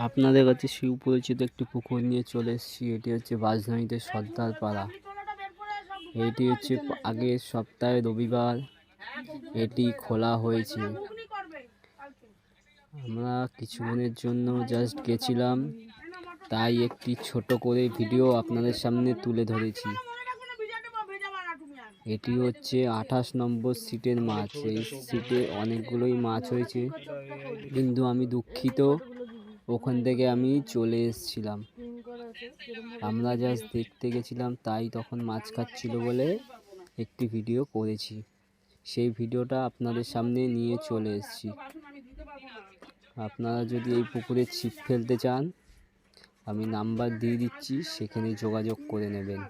আপনাদের কাছে সুপরিচিত একটি পুকুর নিয়ে চলে এসেছি। এটি হচ্ছে বাঁশধানীতে সর্দার পাড়া। এটি হচ্ছে আগের সপ্তাহে রবিবার এটি খোলা হয়েছে। আমরা কিছুক্ষণের জন্য জাস্ট গেছিলাম, তাই একটি ছোট করে ভিডিও আপনাদের সামনে তুলে ধরেছি। এটি হচ্ছে 28 নম্বর সিটের মাছ। এই সিটে অনেকগুলোই মাছ হয়েছে, কিন্তু আমি দুঃখিত, ওখান থেকে আমি চলে এসেছিলাম। আমরা জাস্ট দেখতে গেছিলাম, তাই তখন মাছ খাচ্ছিল বলে একটি ভিডিও করেছি। সেই ভিডিওটা আপনাদের সামনে নিয়ে চলে এসেছি। আপনারা যদি এই পুকুরে ছিপ ফেলতে চান, আমি নাম্বার দিয়ে দিচ্ছি, সেখানে যোগাযোগ করে নেবেন।